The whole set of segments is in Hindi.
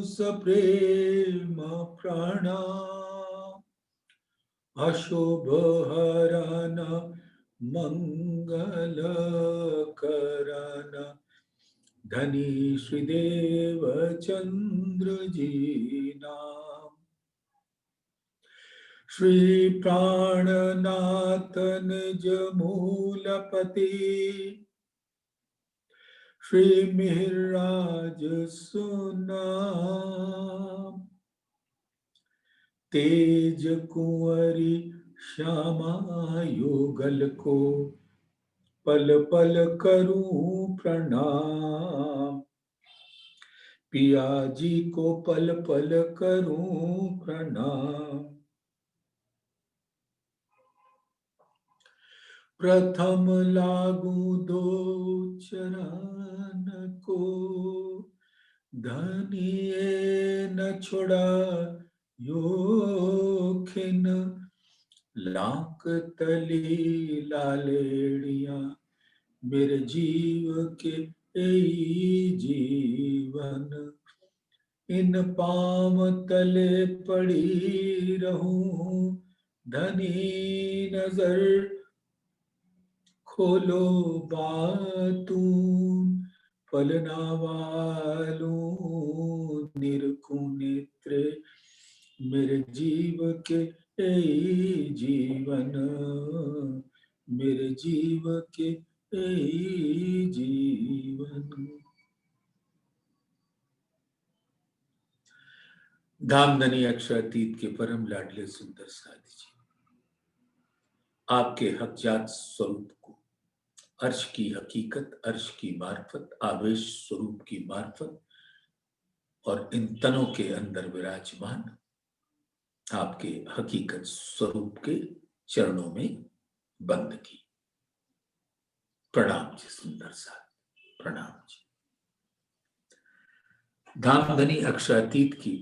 सप्रेम प्राणा अशुभ हरण मंगल करण धनी श्रीदेव चंद्र जी नाम। श्री प्राणनाथ निज मूलपति श्री मिहिरराज सुनाम। तेज कुंवरी श्यामा युगल को पल पल करूं प्रणाम। पिया जी को पल पल करूं प्रणाम। प्रथम लागू दो चरण को धनिये न छोड़ा योखिन। लाक तली लालेड़िया मेरे जीव के यही जीवन। इन पाम तले पड़ी रहूं धनी नजर खोलो बातूं। फलना वालों निरखूं नेत्रे मेरे जीव के यही जीवन। मेरे जीव के यही जीवन। धामधनी अक्षरातीत के परम लाडले सुंदर साधी जी, आपके हकजात स्वरूप को अर्श की हकीकत, अर्श की मार्फत, आवेश स्वरूप की मार्फत और इन तनों के अंदर विराजमान आपके हकीकत स्वरूप के चरणों में बंद की। प्रणाम जी सुंदर साथ, प्रणाम जी। धामधनी अक्षरातीत की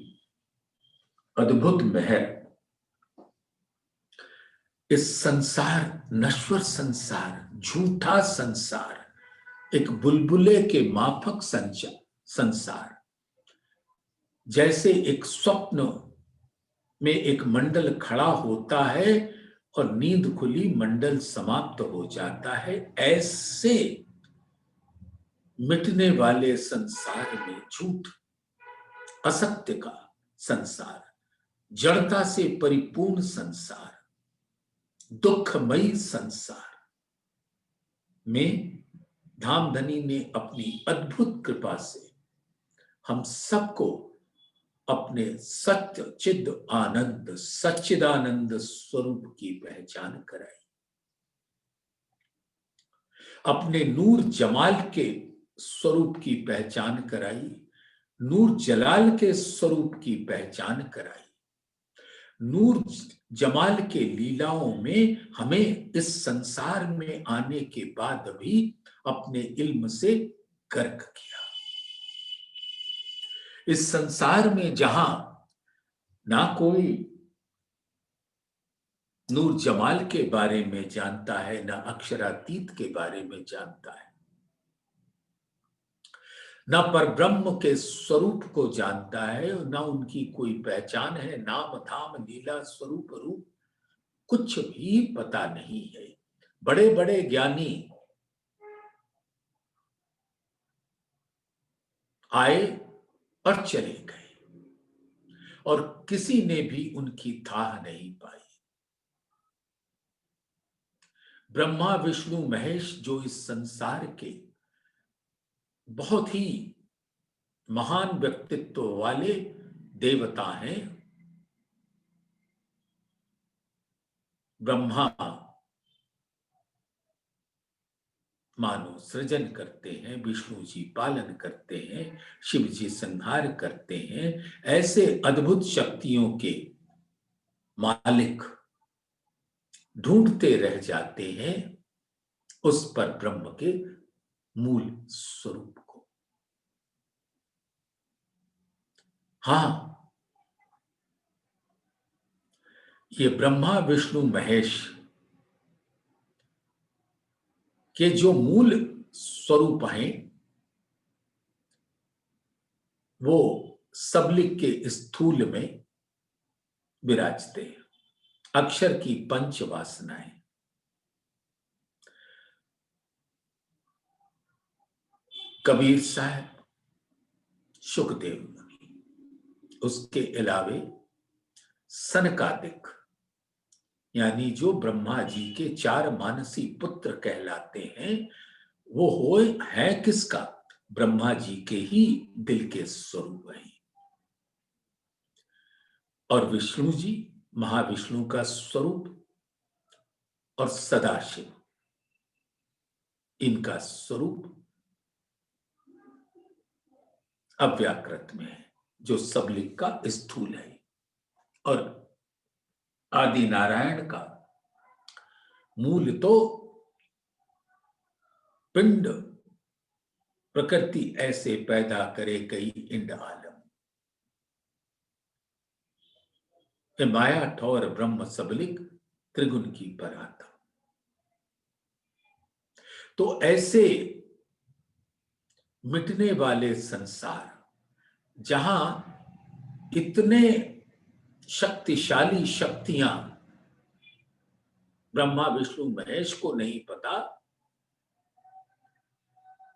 अद्भुत महर इस संसार, नश्वर संसार, झूठा संसार, एक बुलबुले के माफक संसार, जैसे एक स्वप्न में एक मंडल खड़ा होता है और नींद खुली मंडल समाप्त हो जाता है, ऐसे मिटने वाले संसार में, झूठ असत्य का संसार, जड़ता से परिपूर्ण संसार, दुखमयी संसार में धामधनी ने अपनी अद्भुत कृपा से हम सबको अपने सत्य चिद आनंद, सच्चिदानंद स्वरूप की पहचान कराई। अपने नूर जमाल के स्वरूप की पहचान कराई, नूर जलाल के स्वरूप की पहचान कराई। नूर जमाल के लीलाओं में हमें इस संसार में आने के बाद भी अपने इल्म से गर्क किया। इस संसार में जहां ना कोई नूर जमाल के बारे में जानता है, ना अक्षरातीत के बारे में जानता है, ना परब्रह्म के स्वरूप को जानता है, ना उनकी कोई पहचान है, नाम धाम लीला स्वरूप रूप कुछ भी पता नहीं है। बड़े बड़े ज्ञानी आए और चले गए और किसी ने भी उनकी थाह नहीं पाई। ब्रह्मा विष्णु महेश जो इस संसार के बहुत ही महान व्यक्तित्व वाले देवता हैं, ब्रह्मा मानो सृजन करते हैं, विष्णु जी पालन करते हैं, शिव जी संहार करते हैं, ऐसे अद्भुत शक्तियों के मालिक ढूंढते रह जाते हैं उस पर ब्रह्म के मूल स्वरूप को। हां, ये ब्रह्मा विष्णु महेश के जो मूल स्वरूप हैं, वो सबलिक के स्थूल में विराजते हैं। अक्षर की पंच वासनाएं, कबीर साहब, सुखदेव मुनि, उसके अलावे सनकादिक, यानी जो ब्रह्मा जी के 4 मानसी पुत्र कहलाते हैं, वो हो है किसका? ब्रह्मा जी के ही दिल के स्वरूप हैं। और विष्णु जी महाविष्णु का स्वरूप, और सदाशिव इनका स्वरूप अव्याकृत में है, जो सबलिक का स्थूल है। और आदि नारायण का मूल तो पिंड प्रकृति ऐसे पैदा करे कई इंड आलम, माया ठौर ब्रह्म सबलिक त्रिगुण की परात्म। तो ऐसे मिटने वाले संसार, जहां इतने शक्तिशाली शक्तियां ब्रह्मा विष्णु महेश को नहीं पता,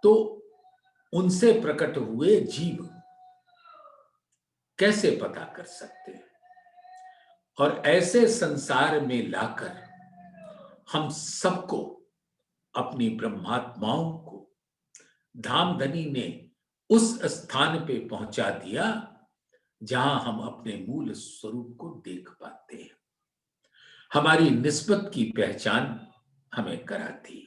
तो उनसे प्रकट हुए जीव कैसे पता कर सकते हैं? और ऐसे संसार में लाकर हम सबको, अपनी ब्रह्मात्माओं को धामधनी ने उस स्थान पे पहुंचा दिया जहां हम अपने मूल स्वरूप को देख पाते हैं। हमारी निस्बत की पहचान हमें कराती,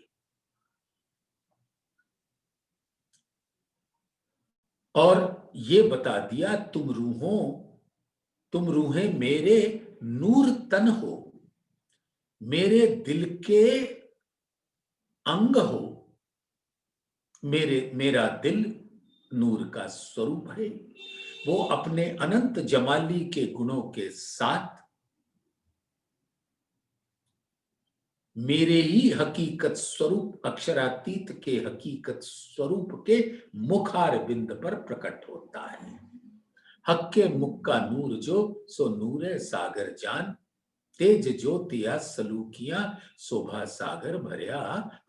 और ये बता दिया, तुम रूहें मेरे नूर तन हो, मेरे दिल के अंग हो। मेरा दिल नूर का स्वरूप है। वो अपने अनंत जमाली के गुणों के साथ मेरे ही हकीकत स्वरूप, अक्षरातीत के हकीकत स्वरूप के मुखार बिंद पर प्रकट होता है। हक के मुख का नूर जो, सो नूरे सागर जान, तेज ज्योतिया सलूकिया, शोभा सागर भरिया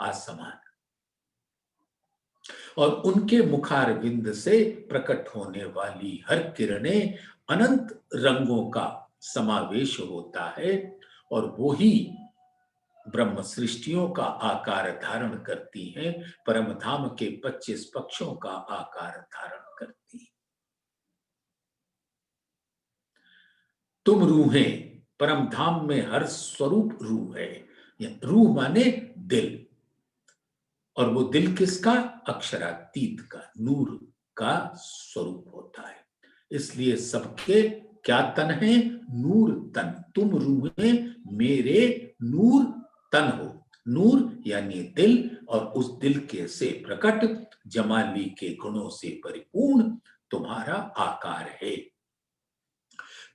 आसमान। और उनके मुखार बिंद से प्रकट होने वाली हर किरणें अनंत रंगों का समावेश होता है, और वो ही ब्रह्म सृष्टियों का आकार धारण करती हैं, परम धाम के 25 पक्षों का आकार धारण करती हैं। तुम रूहें, परम धाम में हर स्वरूप रूह है। रूह माने दिल, और वो दिल किसका? अक्षरातीत का, नूर का स्वरूप होता है। इसलिए सबके क्या तन है? नूर तन। तुम रूहें मेरे नूर तन हो। नूर यानी दिल, और उस दिल के से प्रकट जमाली के गुणों से परिपूर्ण तुम्हारा आकार है।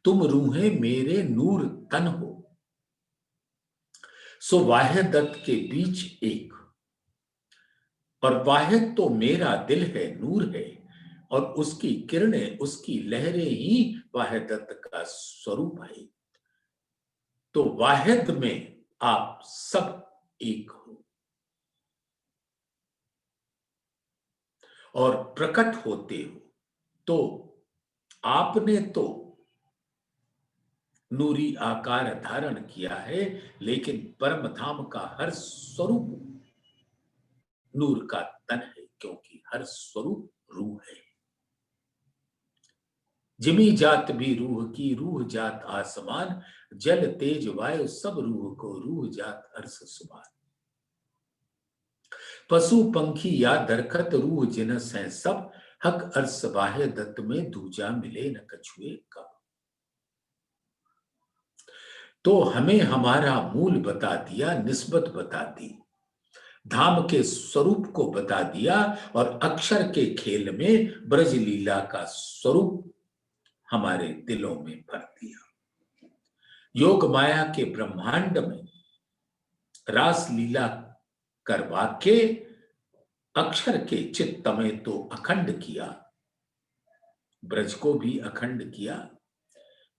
तुम रूहें मेरे नूर तन हो, सो वाह्यदत्त के बीच एक, और वाह्य तो मेरा दिल है, नूर है, और उसकी किरणें, उसकी लहरें ही वाह्यदत्त का स्वरूप है। तो वाहिद में आप सब एक हो, और प्रकट होते हो। तो आपने तो नूरी आकार धारण किया है, लेकिन परम धाम का हर स्वरूप नूर का तन है, क्योंकि हर स्वरूप रूह है। जिमी जात भी रूह की, रूह जात आसमान, जल तेज वायु सब रूह को, रूह जात अर्श सुभान। पशु पंखी या दरखत रूह जिनस है सब, हक अर्श वाहे दत्त में दूजा मिले न कछुए कब। तो हमें हमारा मूल बता दिया, निस्बत बता दी, धाम के स्वरूप को बता दिया, और अक्षर के खेल में ब्रज लीला का स्वरूप हमारे दिलों में भर दिया। योग माया के ब्रह्मांड में रास लीला करवा के अक्षर के चित्त में तो अखंड किया, ब्रज को भी अखंड किया,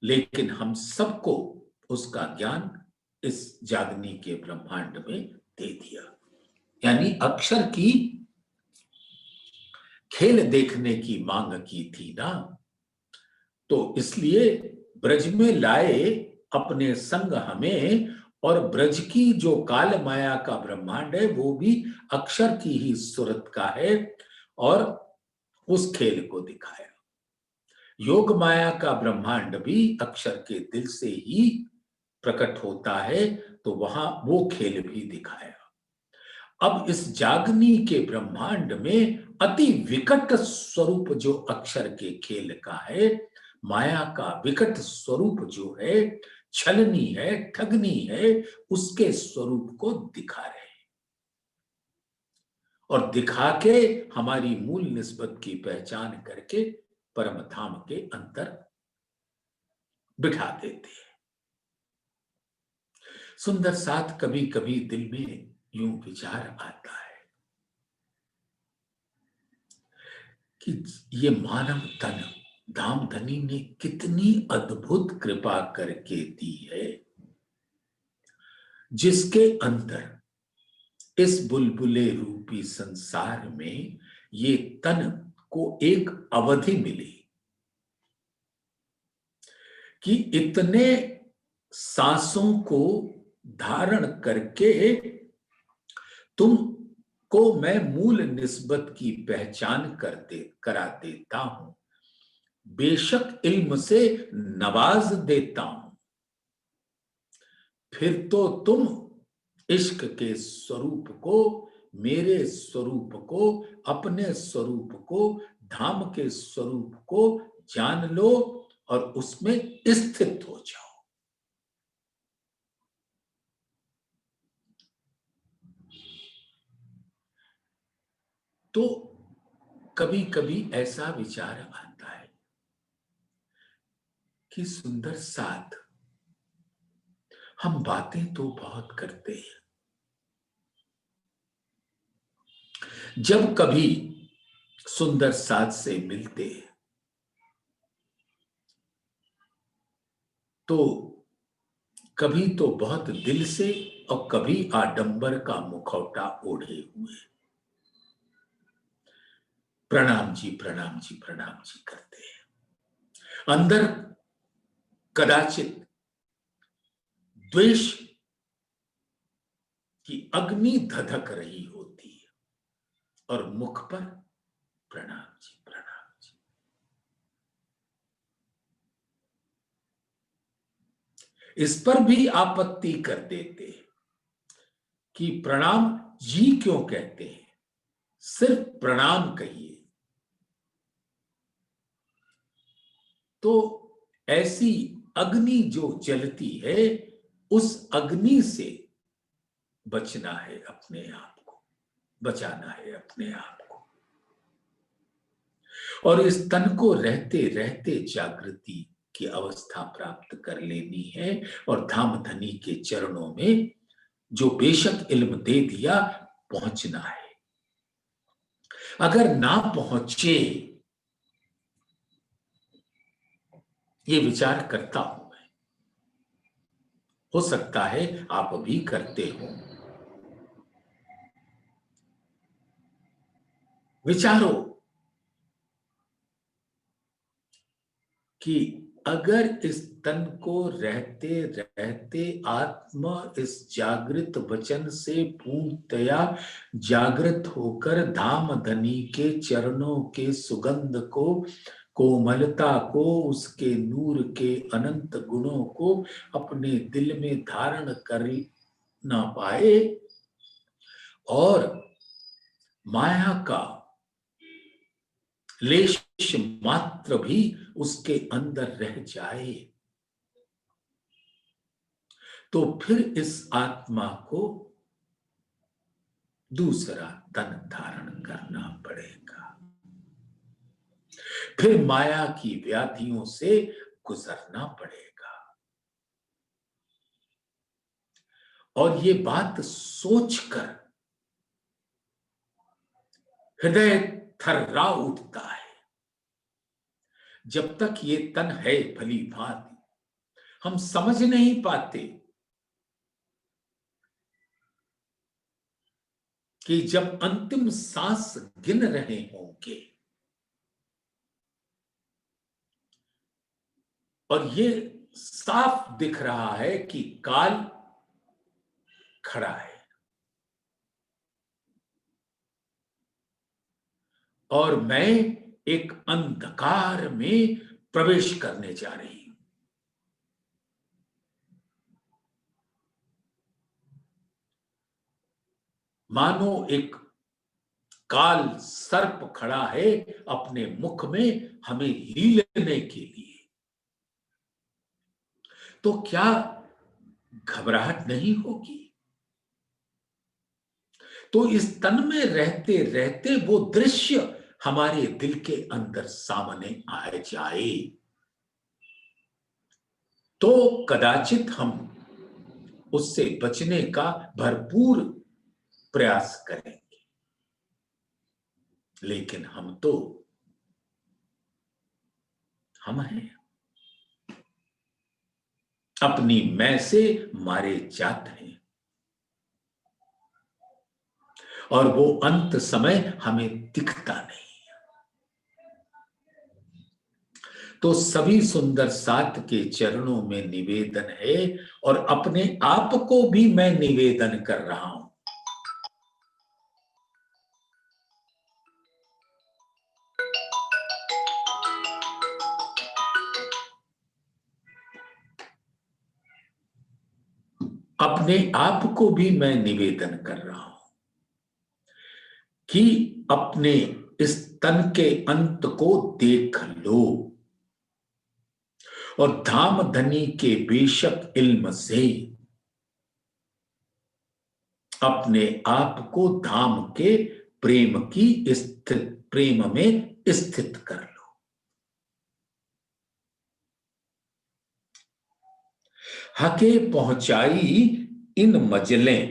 लेकिन हम सबको उसका ज्ञान इस जागनी के ब्रह्मांड में दे दिया। यानी अक्षर की खेल देखने की मांग की थी ना, तो इसलिए ब्रज में लाए अपने संग हमें, और ब्रज की जो काल माया का ब्रह्मांड है वो भी अक्षर की ही सूरत का है, और उस खेल को दिखाया। योग माया का ब्रह्मांड भी अक्षर के दिल से ही प्रकट होता है, तो वहां वो खेल भी दिखाया। अब इस जागनी के ब्रह्मांड में अति विकट स्वरूप जो अक्षर के खेल का है, माया का विकट स्वरूप जो है, छलनी है, ठगनी है, उसके स्वरूप को दिखा रहे हैं, और दिखा के हमारी मूल निस्बत की पहचान करके परम धाम के अंदर बिठा देते हैं। सुंदर साथ कभी कभी दिल में यूं विचार आता है कि ये मानव तन धामधनी ने कितनी अद्भुत कृपा करके दी है, जिसके अंदर इस बुलबुले रूपी संसार में ये तन को एक अवधि मिली कि इतने सांसों को धारण करके तुम को मैं मूल निस्बत की पहचान करा देता हूं, बेशक इल्म से नवाज देता हूं, फिर तो तुम इश्क के स्वरूप को, मेरे स्वरूप को, अपने स्वरूप को, धाम के स्वरूप को जान लो और उसमें स्थित हो जाओ। तो कभी कभी ऐसा विचार आता है कि सुंदर साथ, हम बातें तो बहुत करते हैं, जब कभी सुंदर साथ से मिलते हैं तो कभी तो बहुत दिल से और कभी आडंबर का मुखौटा ओढ़े हुए प्रणाम जी, प्रणाम जी, प्रणाम जी करते हैं। अंदर कदाचित द्वेष की अग्नि धधक रही होती है, और मुख पर प्रणाम जी, प्रणाम जी। इस पर भी आपत्ति कर देते हैं कि प्रणाम जी क्यों कहते हैं, सिर्फ प्रणाम कहिए। तो ऐसी अग्नि जो जलती है, उस अग्नि से बचना है, अपने आप को बचाना है, अपने आप को। और इस तन को रहते रहते जागृति की अवस्था प्राप्त कर लेनी है, और धाम धनी के चरणों में जो बेशक इल्म दे दिया, पहुंचना है। अगर ना पहुंचे, ये विचार करता हूं मैं, हो सकता है आप भी करते हो। विचारो कि अगर इस तन को रहते रहते आत्मा इस जागृत वचन से पूर्णतया जागृत होकर धाम धनी के चरणों के सुगंध को, कोमलता को, उसके नूर के अनंत गुणों को अपने दिल में धारण कर ना पाए, और माया का लेश मात्र भी उसके अंदर रह जाए, तो फिर इस आत्मा को दूसरा तन धारण करना पड़ेगा, फिर माया की व्याधियों से गुजरना पड़ेगा। और ये बात सोचकर हृदय थर्रा उठता है, जब तक ये तन है भली भांति, हम समझ नहीं पाते कि जब अंतिम सांस गिन रहे होंगे और ये साफ दिख रहा है कि काल खड़ा है और मैं एक अंधकार में प्रवेश करने जा रही हूं, मानो एक काल सर्प खड़ा है अपने मुख में हमें लीलने के लिए। तो क्या घबराहट नहीं होगी? तो इस तन में रहते रहते वो दृश्य हमारे दिल के अंदर सामने आ जाए तो कदाचित हम उससे बचने का भरपूर प्रयास करेंगे, लेकिन हम हैं, अपनी मैं से मारे जाते हैं और वो अंत समय हमें दिखता नहीं। तो सभी सुंदर साथ के चरणों में निवेदन है और अपने आप को भी मैं निवेदन कर रहा हूं। अपने आप को भी मैं निवेदन कर रहा हूं कि अपने इस तन के अंत को देख लो और धाम धनी के बेशक इल्म से अपने आप को धाम के प्रेम में स्थित कर लो। हके पहुंचाई इन मजलें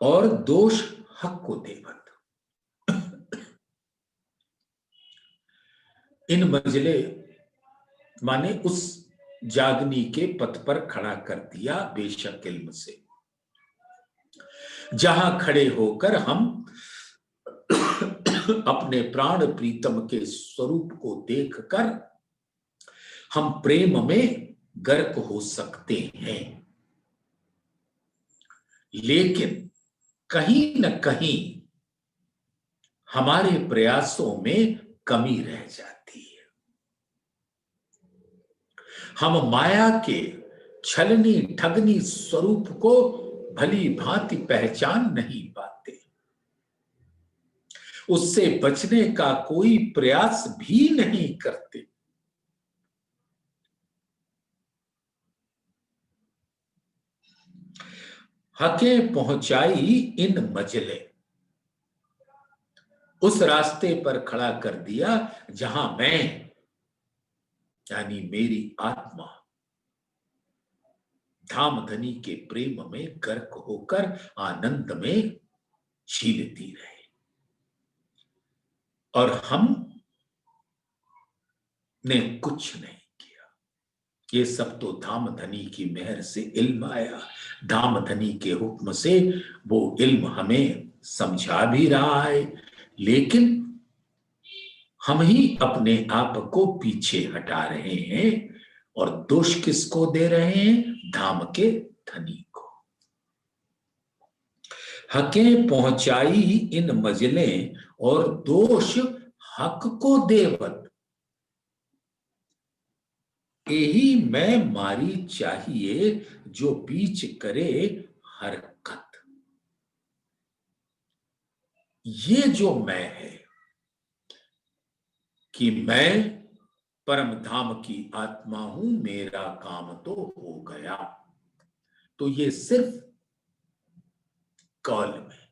और दोष हक को देवत। इन मंजिले माने उस जागनी के पथ पर खड़ा कर दिया बेशक इल्म से, जहां खड़े होकर हम अपने प्राण प्रीतम के स्वरूप को देखकर हम प्रेम में गर्क हो सकते हैं, लेकिन कहीं न कहीं हमारे प्रयासों में कमी रह जाती है। हम माया के छलनी ठगनी स्वरूप को भली भांति पहचान नहीं पाते, उससे बचने का कोई प्रयास भी नहीं करते। हके पहुंचाई इन मजले, उस रास्ते पर खड़ा कर दिया जहां मैं यानी मेरी आत्मा धाम धनी के प्रेम में गर्क होकर आनंद में झीलती रहे। और हम ने कुछ नहीं किया, ये सब तो धाम धनी की मेहर से इल्म आया। धाम धनी के हुक्म से वो इल्म हमें समझा भी रहा है, लेकिन हम ही अपने आप को पीछे हटा रहे हैं और दोष किसको दे रहे हैं? धाम के धनी को। हके पहुंचाई इन मजलें और दोष हक को देवत, यही मैं मारी चाहिए जो बीच करे हरकत। ये जो मैं है कि मैं परम धाम की आत्मा हूं, मेरा काम तो हो गया, तो ये सिर्फ कौल में,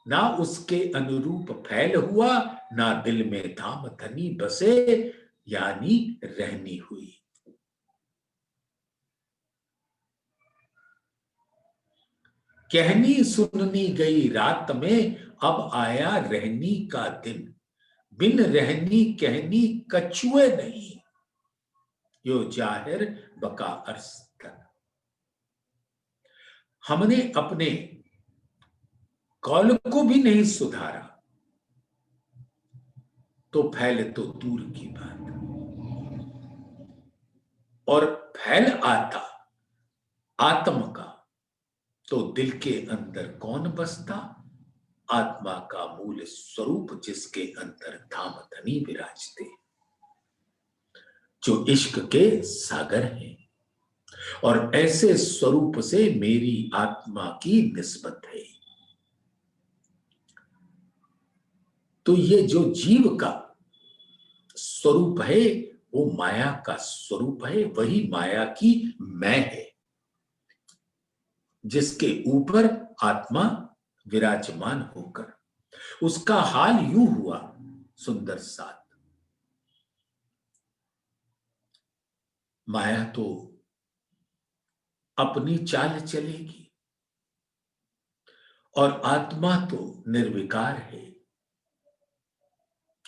ना उसके अनुरूप फैल हुआ, ना दिल में धाम धनी बसे यानी रहनी हुई। कहनी सुननी गई रात में, अब आया रहनी का दिन। बिन रहनी कहनी कछुए नहीं, यो जाहिर बका अरस्तन। हमने अपने कौल को भी नहीं सुधारा तो फैल तो दूर की बात, और फैल आता आत्म का तो दिल के अंदर कौन बसता, आत्मा का मूल स्वरूप जिसके अंदर धाम धनी विराजते, जो इश्क के सागर हैं, और ऐसे स्वरूप से मेरी आत्मा की निस्बत है। तो ये जो जीव का स्वरूप है वो माया का स्वरूप है, वही माया की मैं है, जिसके ऊपर आत्मा विराजमान होकर उसका हाल यूं हुआ सुंदर साथ। माया तो अपनी चाल चलेगी और आत्मा तो निर्विकार है,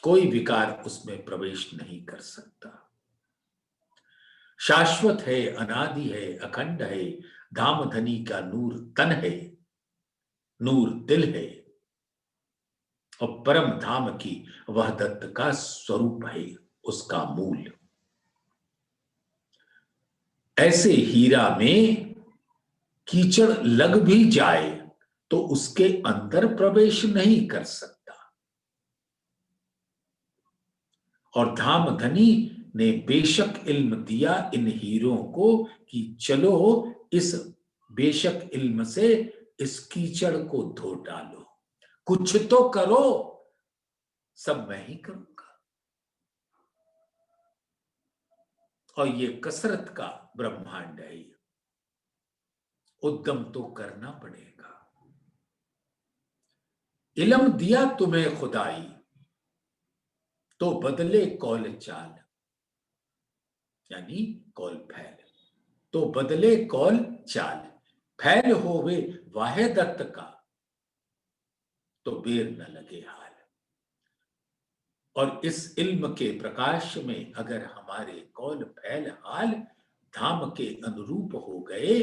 कोई विकार उसमें प्रवेश नहीं कर सकता। शाश्वत है, अनादि है, अखंड है, धाम धनी का नूर तन है, नूर दिल है, और परम धाम की वहदत का स्वरूप है, उसका मूल। ऐसे हीरा में कीचड़ लग भी जाए तो उसके अंदर प्रवेश नहीं कर सकता। और धाम धनी ने बेशक इल्म दिया इन हीरों को कि चलो इस बेशक इल्म से इस कीचड़ को धो डालो, कुछ तो करो, सब मैं ही करूंगा। और ये कसरत का ब्रह्मांड है, उद्यम तो करना पड़ेगा। इल्म दिया तुम्हें खुदाई तो बदले कौल चाल, यानी कौल फैल, तो बदले कौल चाल, फैल होवे वाहे दत्त का तो बेर न लगे हाल। और इस इल्म के प्रकाश में अगर हमारे कौल फैल हाल धाम के अनुरूप हो गए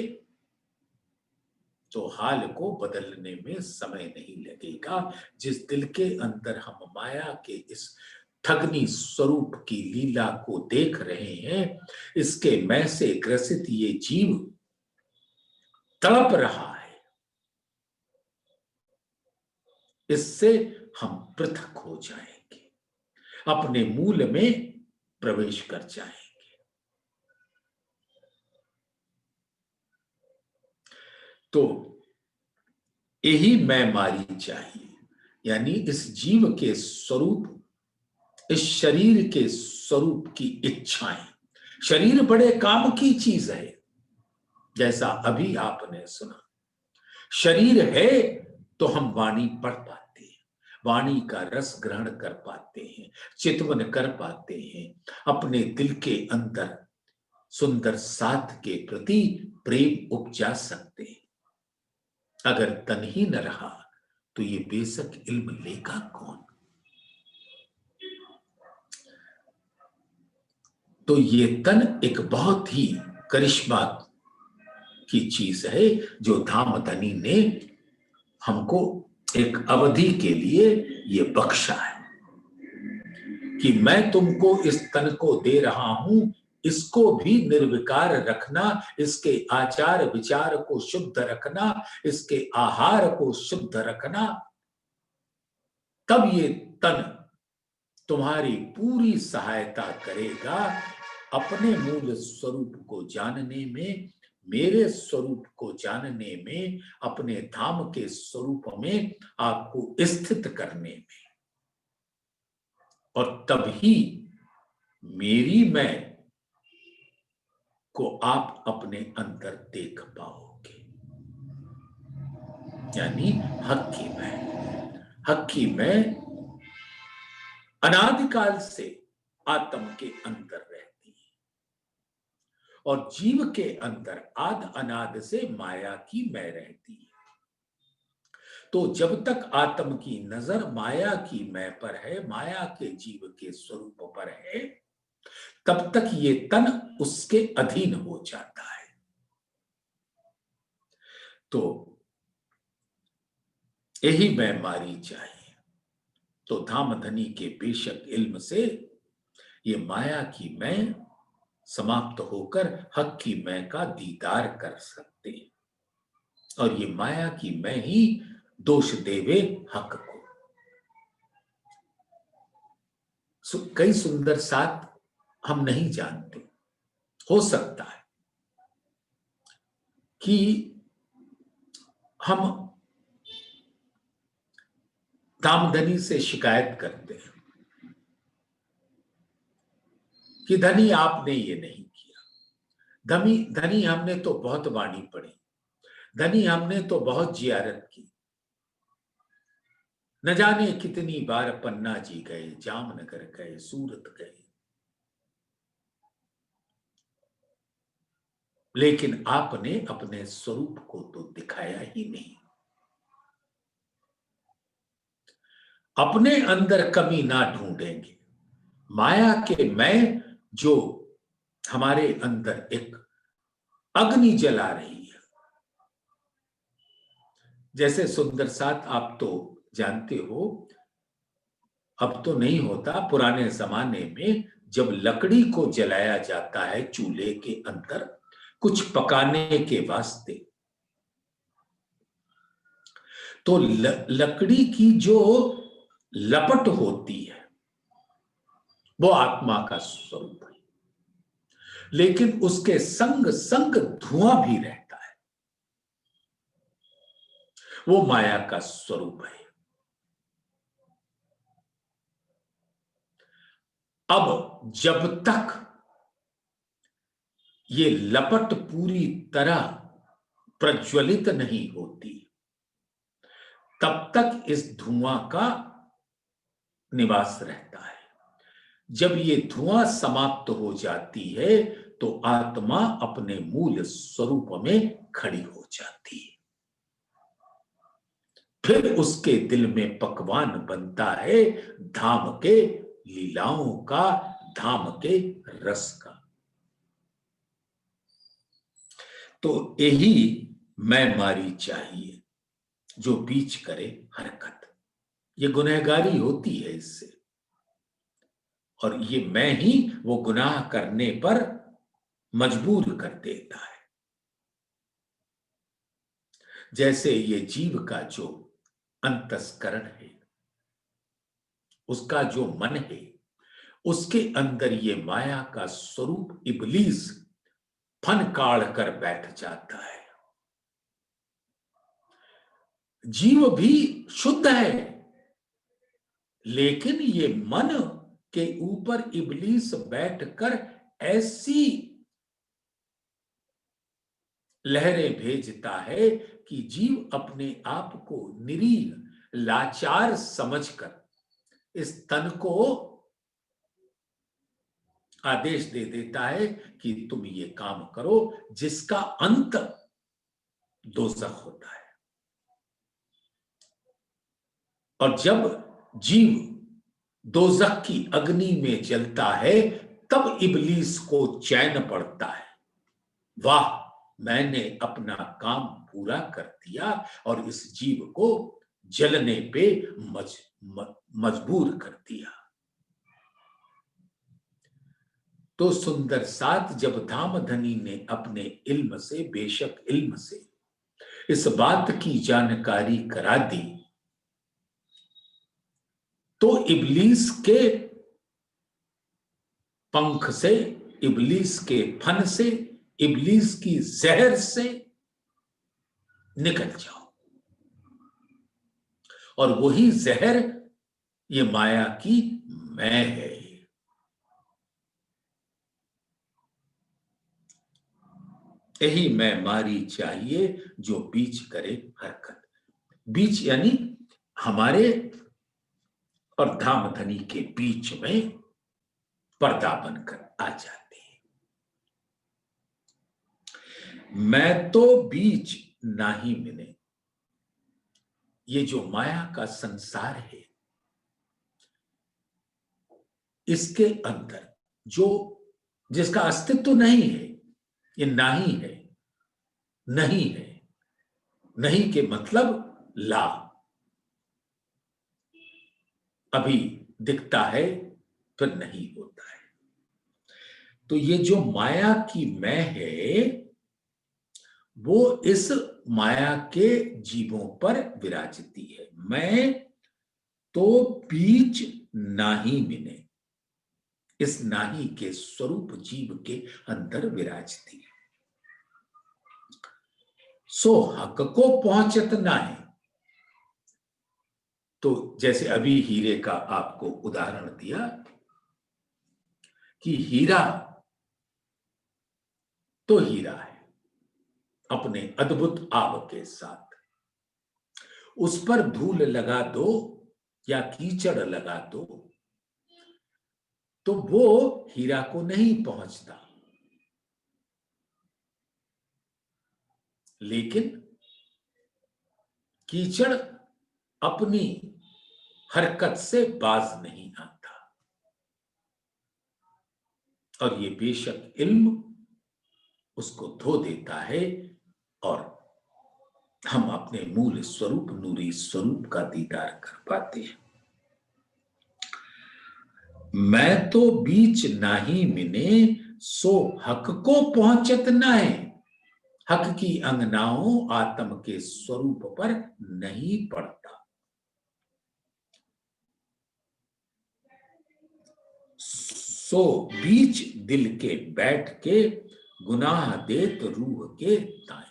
तो हाल को बदलने में समय नहीं लगेगा। जिस दिल के अंदर हम माया के इस ठगनी स्वरूप की लीला को देख रहे हैं, इसके मैं से ग्रसित ये जीव तड़प रहा है, इससे हम पृथक हो जाएंगे, अपने मूल में प्रवेश कर जाएंगे। तो यही मैं मारी चाहिए, यानी इस जीव के स्वरूप, इस शरीर के स्वरूप की इच्छाएं। शरीर बड़े काम की चीज है, जैसा अभी आपने सुना। शरीर है तो हम वाणी पढ़ पाते हैं, वाणी का रस ग्रहण कर पाते हैं, चितवन कर पाते हैं, अपने दिल के अंदर सुंदर साथ के प्रति प्रेम उपजा सकते हैं। अगर तन ही न रहा तो ये बेशक इल्म लेगा कौन। तो ये तन एक बहुत ही करिश्मा की चीज है जो धाम धनी ने हमको एक अवधि के लिए ये बख्शा है कि मैं तुमको इस तन को दे रहा हूं, इसको भी निर्विकार रखना, इसके आचार विचार को शुद्ध रखना, इसके आहार को शुद्ध रखना, तब ये तन तुम्हारी पूरी सहायता करेगा अपने मूल स्वरूप को जानने में, मेरे स्वरूप को जानने में, अपने धाम के स्वरूप में आपको स्थित करने में। और तभी मेरी मैं को आप अपने अंदर देख पाओगे, यानी हक की मैं। हक की मैं अनादिकाल से आत्म के अंदर रहती है और जीव के अंदर आद अनाद से माया की मैं रहती है। तो जब तक आत्म की नजर माया की मैं पर है, माया के जीव के स्वरूप पर है, तब तक ये तन उसके अधीन हो जाता है। तो यही मैं मारी चाहिए। तो धामधनी के बेशक इल्म से ये माया की मैं समाप्त होकर हक की मैं का दीदार कर सकते, और ये माया की मैं ही दोष देवे हक को। कई सुंदर साथ हम नहीं जानते। हो सकता है कि हम धामधनी से शिकायत करते हैं कि धनी आपने ये नहीं किया, धनी हमने तो बहुत वाणी पढ़ी, धनी हमने तो बहुत जियारत की, न जाने कितनी बार पन्ना जी गए, जामनगर गए, सूरत गए, लेकिन आपने अपने स्वरूप को तो दिखाया ही नहीं। अपने अंदर कमी ना ढूंढेंगे, माया के मैं जो हमारे अंदर एक अग्नि जला रही है। जैसे सुंदर साथ आप तो जानते हो, अब तो नहीं होता, पुराने जमाने में जब लकड़ी को जलाया जाता है चूल्हे के अंदर कुछ पकाने के वास्ते, तो लकड़ी की जो लपट होती है वो आत्मा का स्वरूप है, लेकिन उसके संग संग धुआं भी रहता है, वो माया का स्वरूप है। अब जब तक ये लपट पूरी तरह प्रज्वलित नहीं होती, तब तक इस धुआं का निवास रहता है। जब ये धुआं समाप्त हो जाती है तो आत्मा अपने मूल स्वरूप में खड़ी हो जाती है। फिर उसके दिल में पकवान बनता है धाम के लीलाओं का, धाम के रस का। तो यही मैं मारी चाहिए जो बीच करे हरकत। ये गुनहगारी होती है इससे, और ये मैं ही वो गुनाह करने पर मजबूर कर देता है। जैसे ये जीव का जो अंतस्करण है, उसका जो मन है, उसके अंदर ये माया का स्वरूप इबलीस फन काढ़ कर बैठ जाता है। जीव भी शुद्ध है, लेकिन ये मन के ऊपर इबलीस बैठकर ऐसी लहरें भेजता है कि जीव अपने आप को निरीह लाचार समझकर इस तन को आदेश दे देता है कि तुम ये काम करो, जिसका अंत दोज़ख होता है। और जब जीव दोज़ख की अग्नि में जलता है, तब इबलीस को चैन पड़ता है, वाह मैंने अपना काम पूरा कर दिया और इस जीव को जलने पे मजबूर कर दिया। तो सुंदर साथ जब धामधनी ने अपने इल्म से, बेशक इल्म से इस बात की जानकारी करा दी, तो इबलीस के पंख से, इबलीस के फन से, इबलीस की जहर से निकल जाओ। और वही जहर ये माया की मैं है। यही मैं मारी चाहिए जो बीच करे हरकत। बीच यानी हमारे और धामधनी के बीच में पर्दा बनकर आ जाती है। मैं तो बीच ना ही मिले, ये जो माया का संसार है, इसके अंदर जो जिसका अस्तित्व नहीं है, ये नाही है, नहीं है, नहीं के मतलब ला, अभी दिखता है फिर नहीं होता है। तो ये जो माया की मैं है, वो इस माया के जीवों पर विराजती है। मैं तो बीच नाही मिने, इस नाही के स्वरूप जीव के अंदर विराजती है। सो हक को पहुंचत नाहे, तो जैसे अभी हीरे का आपको उदाहरण दिया कि हीरा तो हीरा है अपने अद्भुत आव के साथ, उस पर धूल लगा दो या कीचड़ लगा दो तो वो हीरा को नहीं पहुंचता, लेकिन कीचड़ अपनी हरकत से बाज नहीं आता। और ये बेशक इल्म उसको धो देता है और हम अपने मूल स्वरूप नूरी स्वरूप का दीदार कर पाते हैं। मैं तो बीच नाही मिने, सो हक को पहुंचत नाहे, हक की अंगनाओं आत्म के स्वरूप पर नहीं पड़ता। सो बीच दिल के बैठ के, गुनाह देत रूह के ताए।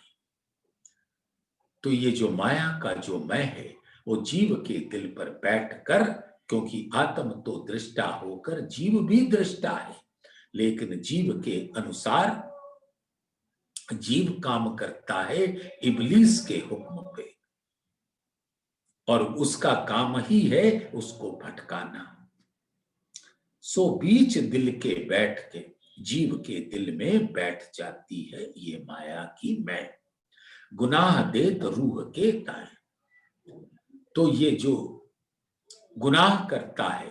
तो ये जो माया का जो मैं है, वो जीव के दिल पर बैठकर, क्योंकि आत्म तो दृष्टा होकर जीव भी दृष्टा है, लेकिन जीव के अनुसार जीव काम करता है इब्लीस के हुक्म पे, और उसका काम ही है उसको भटकाना। सो बीच दिल के बैठ के जीव के दिल में बैठ जाती है ये माया की मैं, गुनाह देत रूह के ताए। तो ये जो गुनाह करता है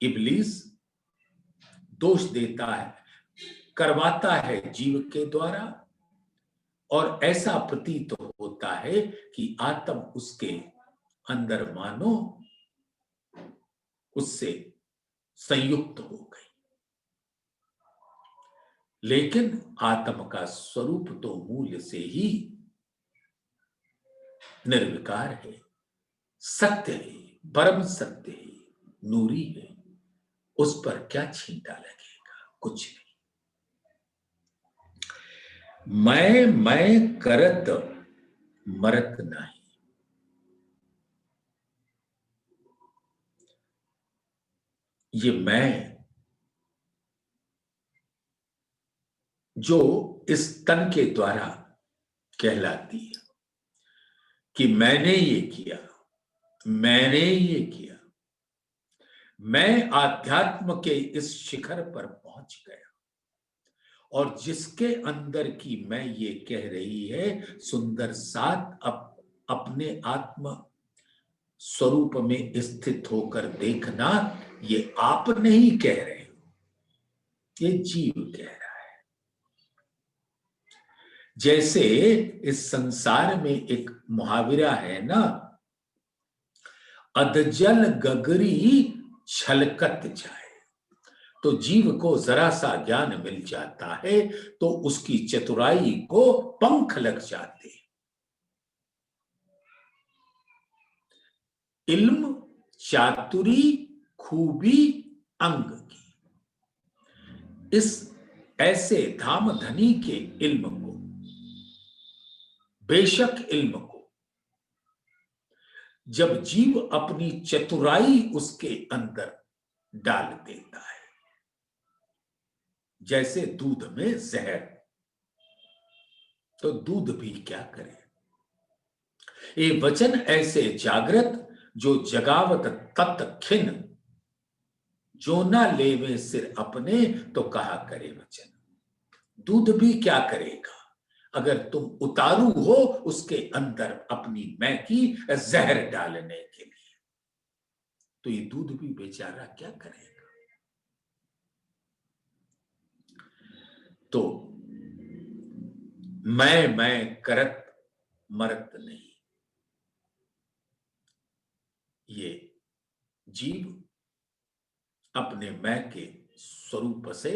इब्लीस, दोष देता है, करवाता है जीव के द्वारा, और ऐसा प्रतीत होता है कि आत्म उसके अंदर मानो उससे संयुक्त हो गई, लेकिन आत्म का स्वरूप तो मूल से ही निर्विकार है, सत्य है, परम सत्य है, नूरी है। उस पर क्या छींटा लगेगा? कुछ नहीं। मैं करत मरत नहीं। ये मैं जो इस तन के द्वारा कहलाती है कि मैंने ये किया, मैंने ये किया, मैं आध्यात्म के इस शिखर पर पहुंच गया, और जिसके अंदर की मैं ये कह रही है सुंदर साथ अपने आत्म स्वरूप में स्थित होकर देखना, ये आप नहीं कह रहे हो, ये जीव कह रहा है। जैसे इस संसार में एक मुहावरा है ना, अधजल गगरी छलकत जाए, तो जीव को जरा सा ज्ञान मिल जाता है तो उसकी चतुराई को पंख लग जाते। इल्म चातुरी खूबी अंग की, इस ऐसे धाम धनी के इल्म को, बेशक इल्म को, जब जीव अपनी चतुराई उसके अंदर डाल देता है, जैसे दूध में जहर, तो दूध भी क्या करे। ये वचन ऐसे जागृत जो जगावत तत् खिन, जो ना लेवे सिर अपने तो कहा करे वचन। दूध भी क्या करेगा, अगर तुम उतारू हो उसके अंदर अपनी मैं की जहर डालने के लिए, तो ये दूध भी बेचारा क्या करेगा। तो मैं करत मरत नहीं, ये जीव अपने मैं के स्वरूप से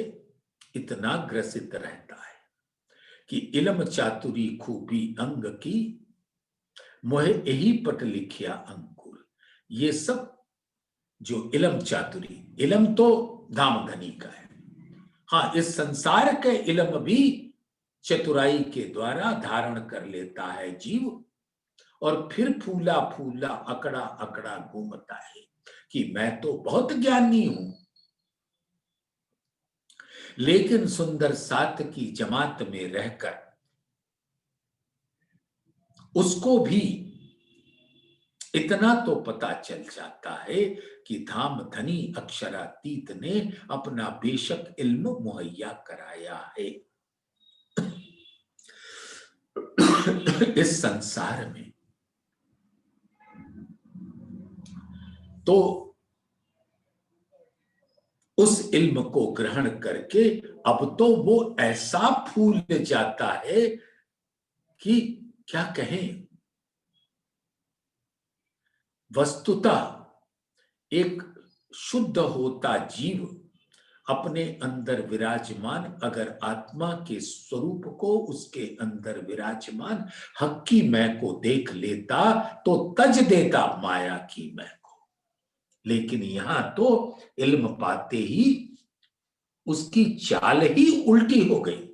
इतना ग्रसित रहता है कि इलम चातुरी खूबी अंग की, मोहे यही पट लिखिया अंकुर। ये सब जो इलम चातुरी, इलम तो धाम धनी का है, हाँ इस संसार के इलम भी चतुराई के द्वारा धारण कर लेता है जीव, और फिर फूला फूला अकड़ा अकड़ा घूमता है कि मैं तो बहुत ज्ञानी हूं। लेकिन सुंदर सात की जमात में रहकर उसको भी इतना तो पता चल जाता है कि धाम धनी अक्षरातीत ने अपना बेशक इल्म मुहैया कराया है। इस संसार में तो उस इल्म को ग्रहण करके अब तो वो ऐसा फूल जाता है कि क्या कहें। वस्तुतः एक शुद्ध होता जीव अपने अंदर विराजमान, अगर आत्मा के स्वरूप को उसके अंदर विराजमान हक्की मैं को देख लेता तो तज देता माया की मैं को। लेकिन यहां तो इल्म पाते ही उसकी चाल ही उल्टी हो गई।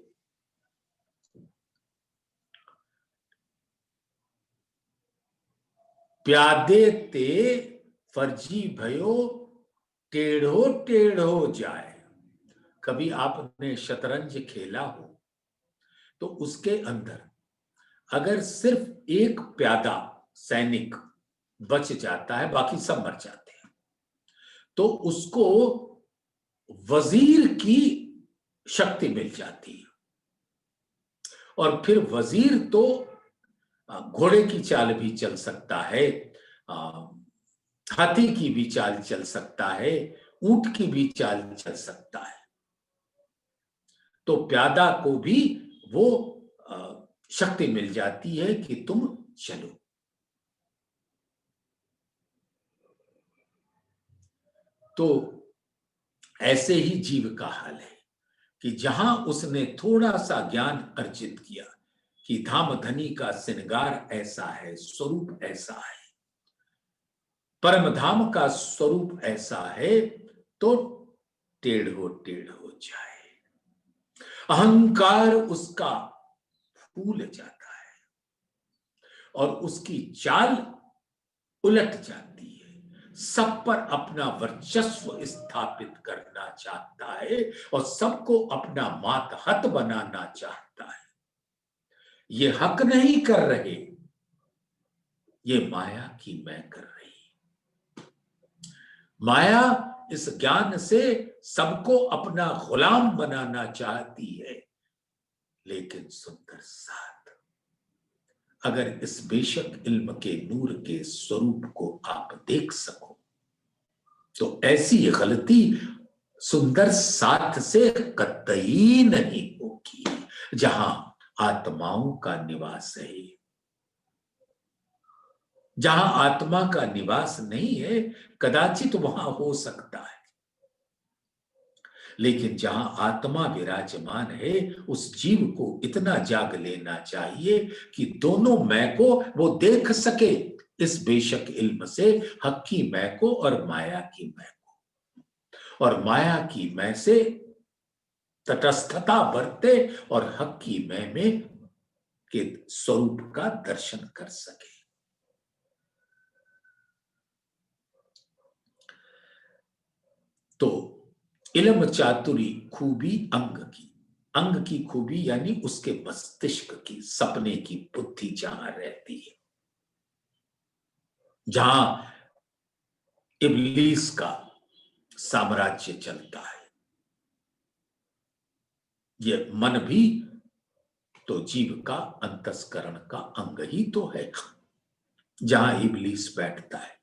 प्यादे ते फर्जी भयो टेढ़ो टेढ़ो जाए। कभी आपने शतरंज खेला हो तो उसके अंदर अगर सिर्फ एक प्यादा सैनिक बच जाता है, बाकी सब मर जाते हैं, तो उसको वजीर की शक्ति मिल जाती है। और फिर वजीर तो घोड़े की चाल भी चल सकता है, हाथी की भी चाल चल सकता है, ऊंट की भी चाल चल सकता है। तो प्यादा को भी वो शक्ति मिल जाती है कि तुम चलो। तो ऐसे ही जीव का हाल है कि जहां उसने थोड़ा सा ज्ञान अर्जित किया कि धाम धनी का श्रृंगार ऐसा है, स्वरूप ऐसा है, परम धाम का स्वरूप ऐसा है, तो टेढ़ो टेढ़ो जाए। अहंकार उसका फूल जाता है और उसकी चाल उलट जाती है। सब पर अपना वर्चस्व स्थापित करना चाहता है और सबको अपना मातहत बनाना चाहता है। ये हक नहीं कर रहे, ये माया की मैं कर रही। माया इस ज्ञान से सबको अपना गुलाम बनाना चाहती है। लेकिन सुंदर साथ, अगर इस बेशक इल्म के नूर के स्वरूप को आप देख सको तो ऐसी गलती सुंदर साथ से कतई नहीं होगी। जहां आत्माओं का निवास है, जहां आत्मा का निवास नहीं है कदाचित वहां हो सकता है, लेकिन जहां आत्मा विराजमान है उस जीव को इतना जाग लेना चाहिए कि दोनों मैं को वो देख सके, इस बेशक इल्म से हक्की मैं को और माया की मैं को, और माया की मैं से तटस्थता बरते और हक्की मैं में के स्वरूप का दर्शन कर सके। तो इलम चातुरी खूबी अंग की खूबी यानी उसके मस्तिष्क की, सपने की बुद्धि जहां रहती है, जहां इब्लीस का साम्राज्य चलता है। ये मन भी तो जीव का अंतस्करण का अंग ही तो है, जहां इब्लीस बैठता है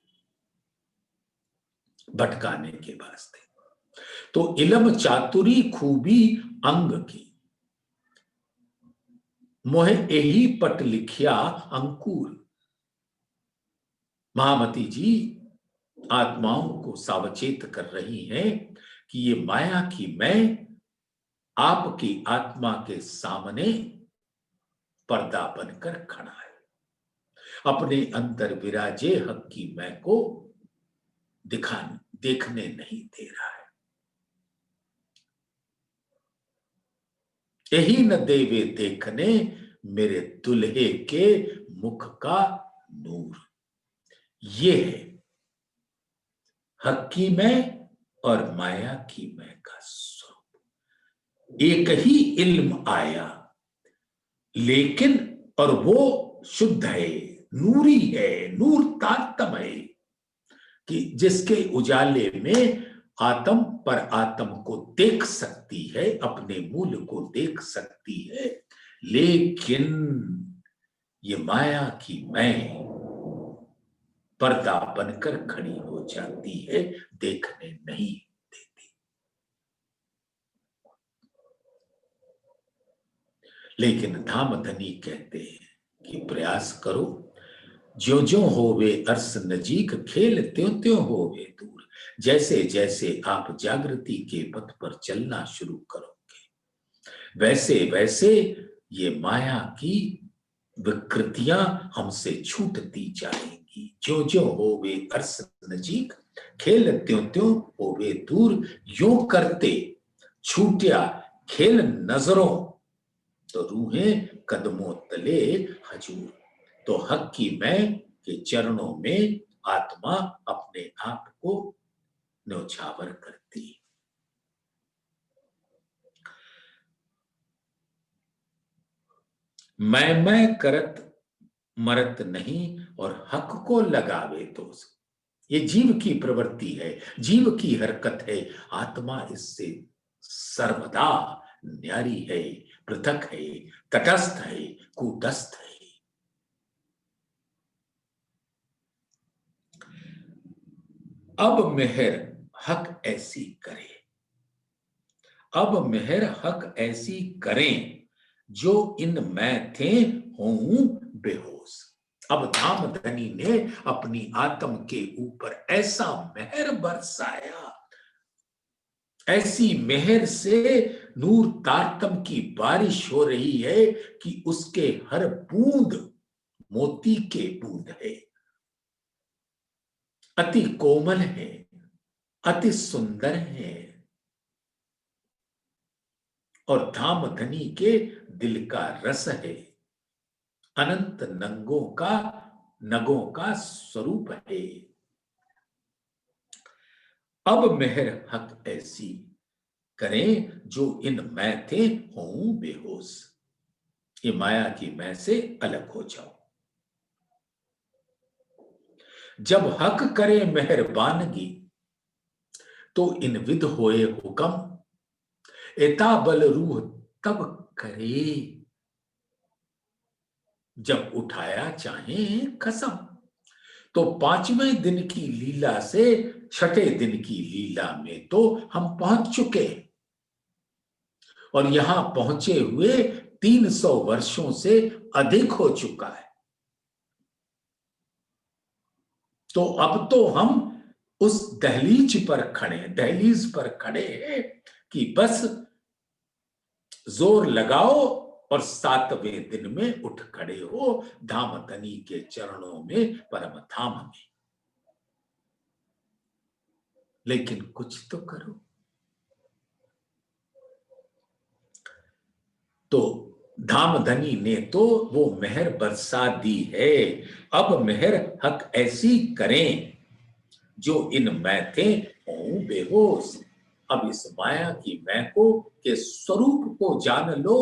भटकाने के वास्ते। तो इलम चातुरी खूबी अंग की, मोहे यही पट लिखिया अंकुर। महामती जी आत्माओं को सावचेत कर रही हैं कि ये माया की मैं आपकी आत्मा के सामने पर्दा बनकर खड़ा है, अपने अंदर विराजे हक की मैं को देखने नहीं दे रहा है। यही न देवे देखने मेरे दुल्हे के मुख का नूर। ये है हक की मैं और माया की मैं का स्वरूप। एक ही इल्म आया, लेकिन और वो शुद्ध है, नूरी है, नूर तारतम है कि जिसके उजाले में आत्म पर आत्म को देख सकती है, अपने मूल को देख सकती है, लेकिन ये माया की मैं पर्दा बनकर खड़ी हो जाती है, देखने नहीं देती। लेकिन धामधनी कहते हैं कि प्रयास करो, ज्यो ज्यो होवे अर्स नजीक, खेल त्यों त्यों होवे दूर। जैसे जैसे आप जागृति के पथ पर चलना शुरू करोगे, वैसे वैसे ये माया की विकृतियां हमसे छूटती जाएंगी। ज्यो ज्यो होवे अर्स नजीक, खेल त्यों त्यों होवे दूर। यूं करते छूटिया खेल नजरों, तो रूहें कदमों तले हजूर। तो हक की मैं के चरणों में आत्मा अपने आप को न्यौछावर करती। मैं करत मरत नहीं और हक को लगावे दोष। ये जीव की प्रवृत्ति है, जीव की हरकत है। आत्मा इससे सर्वदा न्यारी है, पृथक है, तटस्थ है, कूटस्थ है। अब मेहर हक ऐसी करे, अब मेहर हक ऐसी करें, जो इन मैं थे होऊं बेहोश। अब धामधनी ने अपनी आत्म के ऊपर ऐसा मेहर बरसाया, ऐसी मेहर से नूर तारतम की बारिश हो रही है कि उसके हर बूंद मोती के बूंद है, अति कोमल है, अति सुंदर है। और धामधनी के दिल का रस है, अनंत नगों का स्वरूप है। अब मेहर हक ऐसी करें, जो इन मैं थे होऊं बेहोश। ये माया की मैं से अलग हो जाओ। जब हक करे मेहरबानगी, तो इन विद होए हुकम। एता बल रूह तब करे, जब उठाया चाहे कसम। तो पांचवें दिन की लीला से छठे दिन की लीला में तो हम पहुंच चुके, और यहां पहुंचे हुए 300 वर्षों से अधिक हो चुका है। तो अब तो हम उस दहलीज पर खड़े हैं कि बस जोर लगाओ और 7वें दिन में उठ खड़े हो धामधनी के चरणों में, परम धाम में। लेकिन कुछ तो करो। तो धामधनी ने तो वो मेहर बरसा दी है। अब मेहर हक ऐसी करें, जो इन मैं थे होऊं बेहोश। अब इस माया की मैं को के स्वरूप को जान लो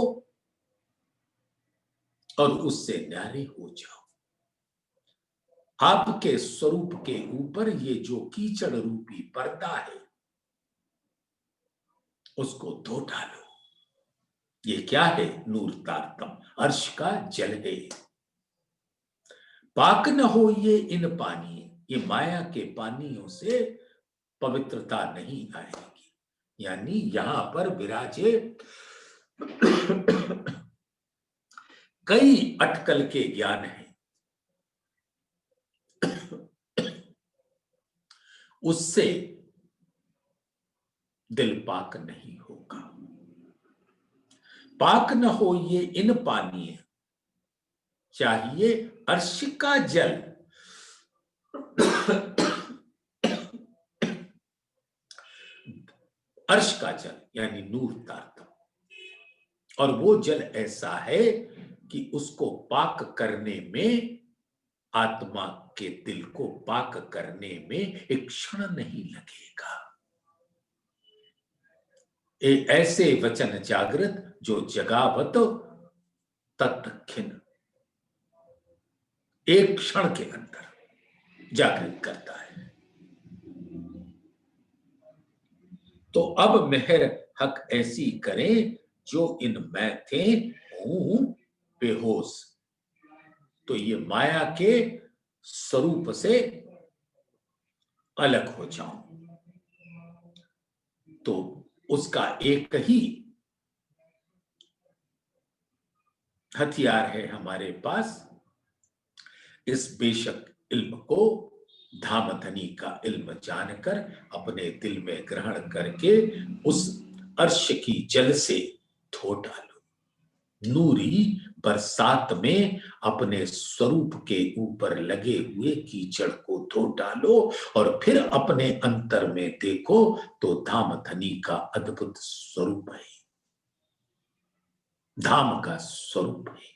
और उससे न्यारे हो जाओ। आपके स्वरूप के ऊपर ये जो कीचड़ रूपी पर्दा है, उसको धो डालो। ये क्या है? नूर तारतम, अर्श का जल है। पाक न हो ये इन पानी, ये माया के पानियों से पवित्रता नहीं आएगी। यानी यहां पर विराजे कई अटकल के ज्ञान हैं, उससे दिल पाक नहीं होगा। पाक न हो ये इन पानी, चाहिए अर्श का जल। अर्श का जल यानी नूर तारतम, और वो जल ऐसा है कि उसको पाक करने में, आत्मा के दिल को पाक करने में एक क्षण नहीं लगेगा। एक ऐसे वचन जागृत जो जगावत तत्खिन, एक क्षण के अंदर जागृत करता है। तो अब मेहर हक ऐसी करें जो इन मैं थे हूं बेहोश। तो ये माया के स्वरूप से अलग हो जाऊं, तो उसका एक ही हथियार है हमारे पास, इस बेशक इल्म को धामधनी का इल्म जानकर अपने दिल में ग्रहण करके उस अर्श की जल से धो डालो। नूरी बरसात में अपने स्वरूप के ऊपर लगे हुए कीचड़ को धो डालो और फिर अपने अंतर में देखो तो धामधनी का अद्भुत स्वरूप है, धाम का स्वरूप है।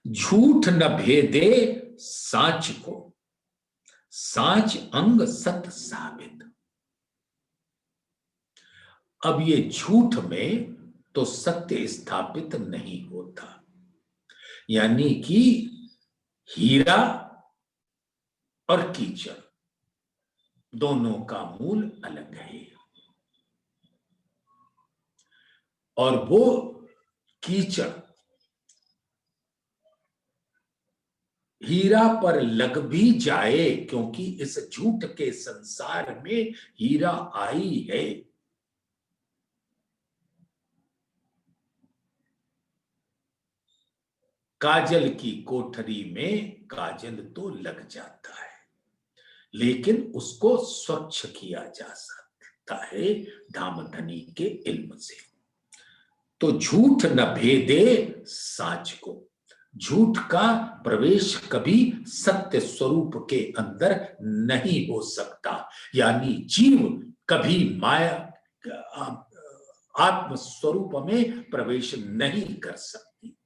झूठ न भेदे साच को, साच अंग सत साबित। अब ये झूठ में तो सत्य स्थापित नहीं होता, यानी कि हीरा और कीचड़ दोनों का मूल अलग है, और वो कीचड़ हीरा पर लग भी जाए, क्योंकि इस झूठ के संसार में हीरा आई है। काजल की कोठरी में काजल तो लग जाता है, लेकिन उसको स्वच्छ किया जा सकता है धामधनी के इल्म से। तो झूठ न भेदे साच को, झूठ का प्रवेश कभी सत्य स्वरूप के अंदर नहीं हो सकता, यानी जीव कभी माया आत्म स्वरूप में प्रवेश नहीं कर सकती।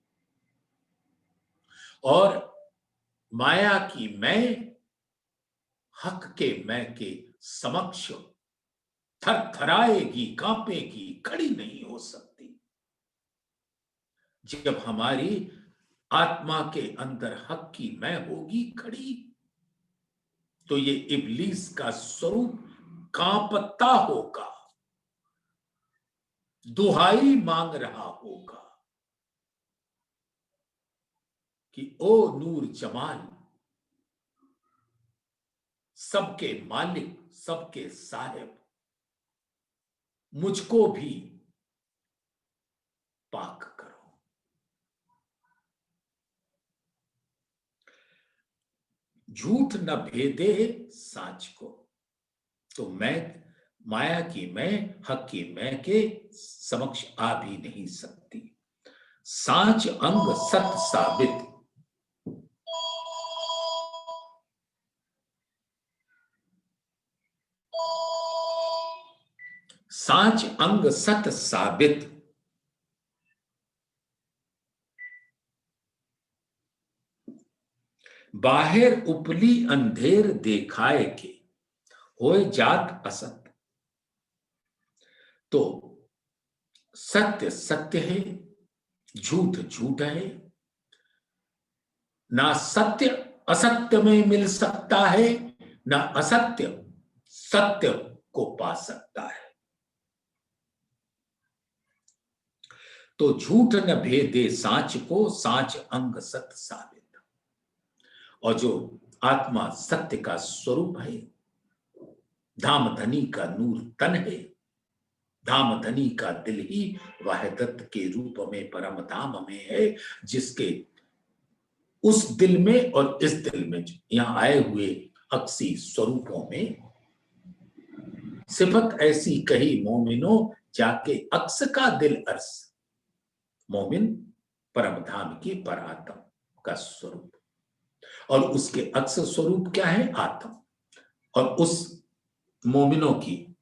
और माया की मैं हक के मैं के समक्ष थरथराएगी, कांपेगी, खड़ी नहीं हो सकती। जब हमारी आत्मा के अंदर हक की मैं होगी खड़ी, तो ये इब्लीस का स्वरूप कांपता होगा, दुहाई मांग रहा होगा कि ओ नूर जमाल, सबके मालिक, सबके साहिब, मुझको भी पाक करो। झूठ न भेदे साच को, तो मैं माया की मैं हक की मैं के समक्ष आ भी नहीं सकती। साच अंग सत साबित, साच अंग सत साबित। बाहर उपली अंधेर देखाए के होए जात असत। तो सत्य सत्य है, झूठ झूठ है। ना सत्य असत्य में मिल सकता है, ना असत्य सत्य को पा सकता है। तो झूठ न भेदे साँच को, साँच अंग सत साबित। और जो आत्मा सत्य का स्वरूप है, धाम धनी का नूर तन है, धाम धनी का दिल ही वाहिदत के रूप में परम धाम में है, जिसके उस दिल में और इस दिल में यहां आए हुए अक्सी स्वरूपों में सिफत ऐसी कही मोमिनो, जाके अक्स का दिल अर्स। मोमिन परम धाम की परात्म का स्वरूप, और उसके अक्स स्वरूप क्या है? आत्म। और उस मोमिनों की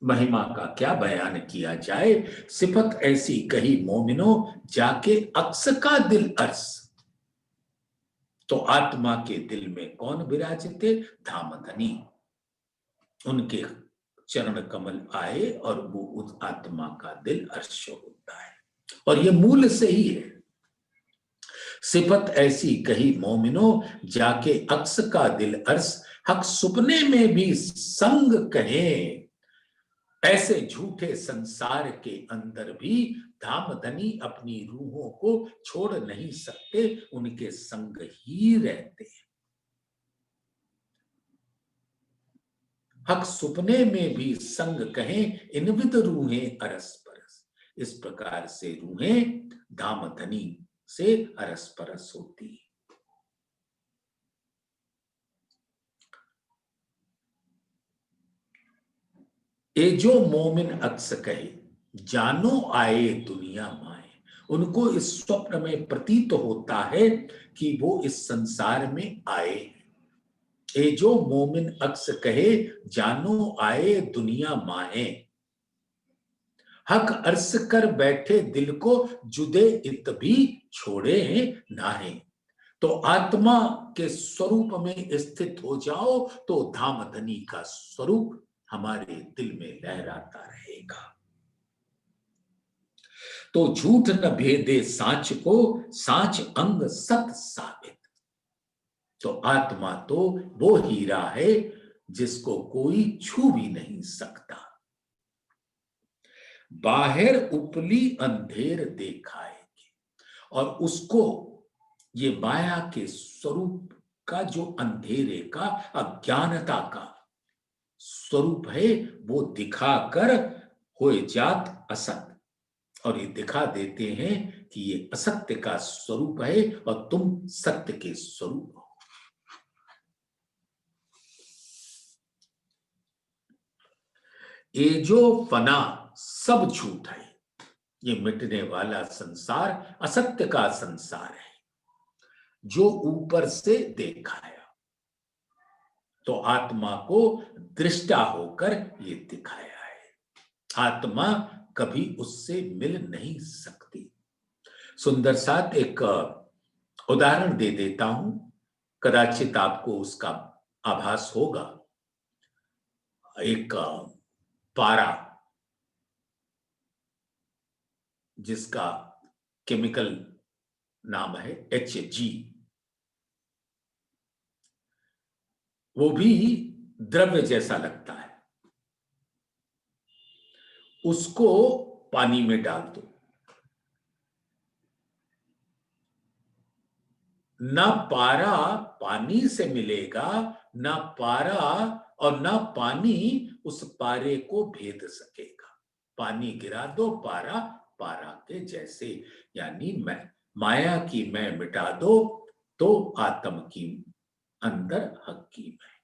महिमा का क्या बयान किया जाए? सिफत ऐसी कही मोमिनो, जाके अक्स का दिल अर्स। तो आत्मा के दिल में कौन विराजते? धाम धनी। उनके चरण कमल आए और वो उस आत्मा का दिल अर्श होता है, और ये मूल से ही है। सिफत ऐसी कही मोमिनो, जाके अक्स का दिल अर्श। हक सुपने में भी संग कहे, ऐसे झूठे संसार के अंदर भी धाम धनी अपनी रूहों को छोड़ नहीं सकते, उनके संग ही रहते हैं। हक सुपने में भी संग कहें, इनविद रूहें अरस परस। इस प्रकार से रूहें धाम धनी से अरस परस होती है। ए जो मोमिन अक्स कहे, जानो आए दुनिया माए। उनको इस स्वप्न में प्रतीत होता है कि वो इस संसार में आए। ए जो मोमिन अक्स कहे, जानो आए दुनिया माए। हक अर्स कर बैठे दिल को, जुदे इत भी छोड़े नाहे। तो आत्मा के स्वरूप में स्थित हो जाओ, तो धाम धनी का स्वरूप हमारे दिल में लहराता रहेगा। तो झूठ न भेदे साँच को, साँच अंग सत साबित। तो आत्मा तो वो हीरा है जिसको कोई छू भी नहीं सकता। बाहर उपली अंधेर देखाएगी, और उसको ये माया के स्वरूप का जो अंधेरे का, अज्ञानता का स्वरूप है, वो दिखाकर होए जात असत। और ये दिखा देते हैं कि ये असत्य का स्वरूप है और तुम सत्य के स्वरूप हो। ये जो फना सब झूठ है, ये मिटने वाला संसार असत्य का संसार है, जो ऊपर से देखाया। तो आत्मा को दृष्टा होकर ये दिखाया है। आत्मा कभी उससे मिल नहीं सकती। सुंदर साथ एक उदाहरण दे देता हूं, कदाचित आपको उसका आभास होगा। एक पारा, जिसका केमिकल नाम है HG, वो भी द्रव्य जैसा लगता है। उसको पानी में डाल दो, ना पारा पानी से मिलेगा, ना पारा और ना पानी उस पारे को भेद सकेगा। पानी गिरा दो, पारा पारा के जैसे। यानी मैं माया की मैं मिटा दो, तो आत्म की अंदर हक की मैं।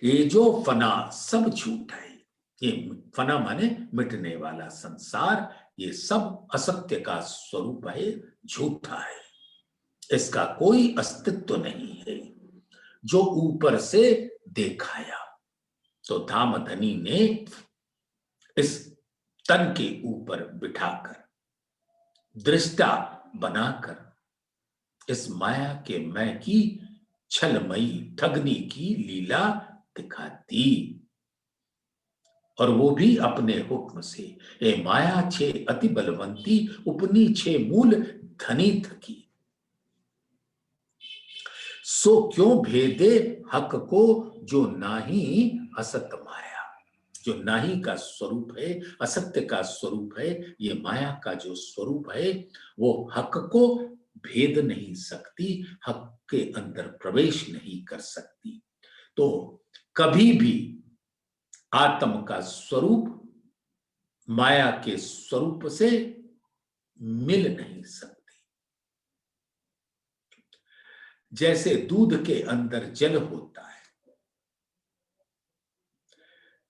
ये जो फना सब झूठ है, ये फना माने मिटने वाला संसार, ये सब असत्य का स्वरूप है, झूठा है। इसका कोई अस्तित्व नहीं है, जो ऊपर से देखाया। तो धाम धनी ने इस तन के ऊपर बिठाकर, दृष्टा बनाकर, इस माया के मैं की छलमयी ठगनी की लीला दिखाती। और वो भी अपने हुक्म से। ए माया छे अति बलवंती, उपनी छे मूल धनी थकी। सो क्यों भेदे हक को, जो नाही असत माया। जो नाही का स्वरूप है, असत्य का स्वरूप है, ये माया का जो स्वरूप है, वो हक को भेद नहीं सकती, हक के अंदर प्रवेश नहीं कर सकती। तो कभी भी आत्म का स्वरूप माया के स्वरूप से मिल नहीं सकती। जैसे दूध के अंदर जल होता है,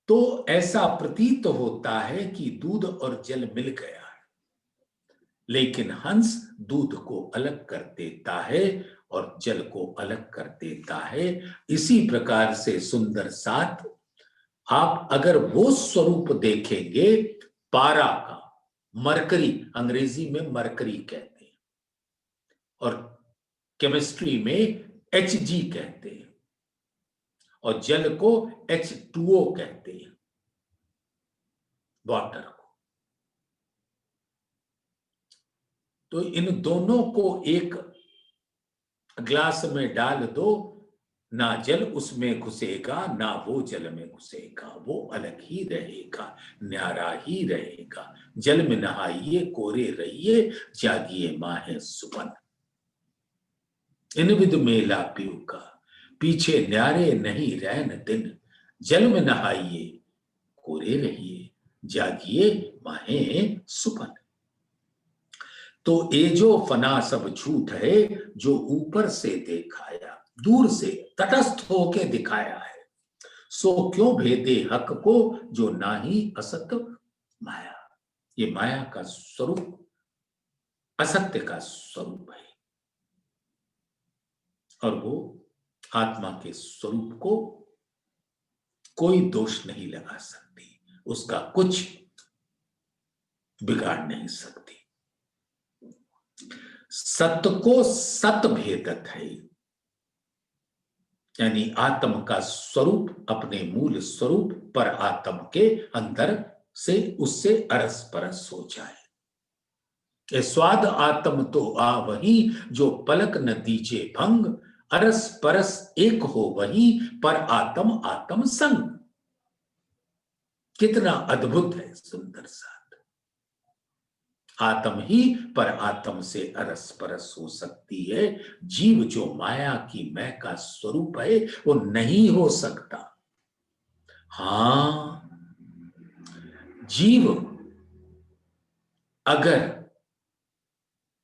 तो ऐसा प्रतीत होता है कि दूध और जल मिल गया है, लेकिन हंस दूध को अलग कर देता है और जल को अलग कर देता है। इसी प्रकार से सुंदर साथ, आप अगर वो स्वरूप देखेंगे पारा का, मरकरी, अंग्रेजी में मरकरी कहते हैं और केमिस्ट्री में Hg कहते हैं, और जल को H2O कहते हैं, वाटर को। तो इन दोनों को एक ग्लास में डाल दो, ना जल उसमें घुसेगा ना वो जल में घुसेगा, वो अलग ही रहेगा, न्यारा ही रहेगा। जल में नहाइए कोरे रहिए, जागिए माहे सुपन। इन विद मेला पीऊ का, पीछे न्यारे नहीं रैन दिन, जल में नहाइए कोरे रहिए, जागिए माहे सुपन। तो ये जो फना सब झूठ है, जो ऊपर से दिखाया, दूर से तटस्थ होके दिखाया है, सो क्यों भेदे हक को, जो नाही असत माया। ये माया का स्वरूप असत्य का स्वरूप है, और वो आत्मा के स्वरूप को कोई दोष नहीं लगा सकती, उसका कुछ बिगाड़ नहीं सकती। सत्य को सत भेदत है, यानी आत्म का स्वरूप अपने मूल स्वरूप पर आत्म के अंदर से उससे अरस परस हो जाए। ये स्वाद आत्म तो आ वही, जो पलक न दीजे भंग, अरस परस एक हो वही, पर आत्म आत्म संग। कितना अद्भुत है सुंदर साथ। आत्म ही पर आत्म से अरस परस हो सकती है। जीव जो माया की मैं का स्वरूप है, वो नहीं हो सकता। हां, जीव अगर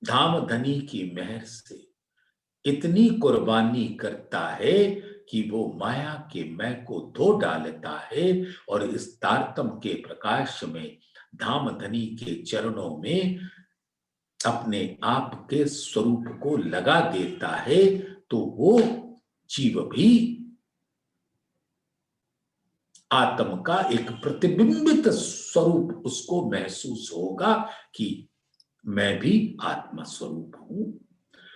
धाम धनी की मेहर से इतनी कुर्बानी करता है कि वो माया के मैं को धो डालता है और इस तारतम के प्रकाश में धाम धनी के चरणों में अपने आप के स्वरूप को लगा देता है, तो वो जीव भी आत्म का एक प्रतिबिंबित स्वरूप उसको महसूस होगा कि मैं भी आत्मा स्वरूप हूं।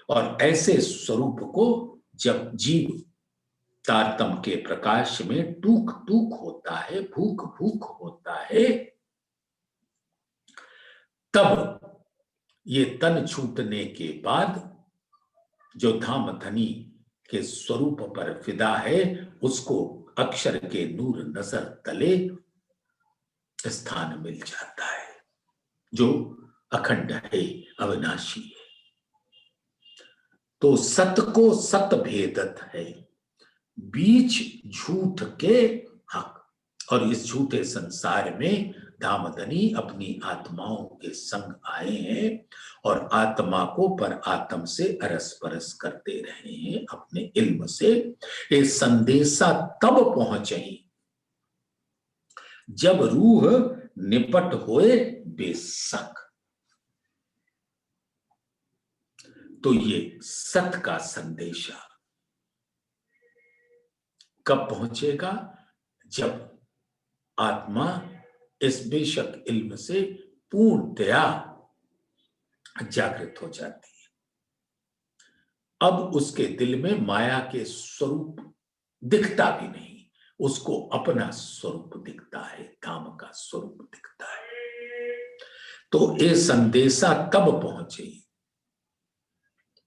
और ऐसे स्वरूप को जब जीव तारतम के प्रकाश में टूक टूक होता है, भूख भूख होता है, तब ये तन छूटने के बाद जो धाम धनी के स्वरूप पर फिदा है, उसको अक्षर के नूर नजर तले स्थान मिल जाता है, जो अखंड है, अविनाशी है। तो सत को सत भेदत है, बीच झूठ के हक। और इस झूठे संसार में धामधनी अपनी आत्माओं के संग आए हैं और आत्मा को पर आत्म से अरस परस करते रहे हैं अपने इल्म से। ये संदेशा तब पहुंचे जब रूह निपट होए बेशक। तो ये सत का संदेशा कब पहुंचेगा? जब आत्मा इस बेशक इल्म से पूर्णतया जागृत हो जाती है। अब उसके दिल में माया के स्वरूप दिखता भी नहीं, उसको अपना स्वरूप दिखता है, धाम का स्वरूप दिखता है। तो ये संदेशा तब पहुंचे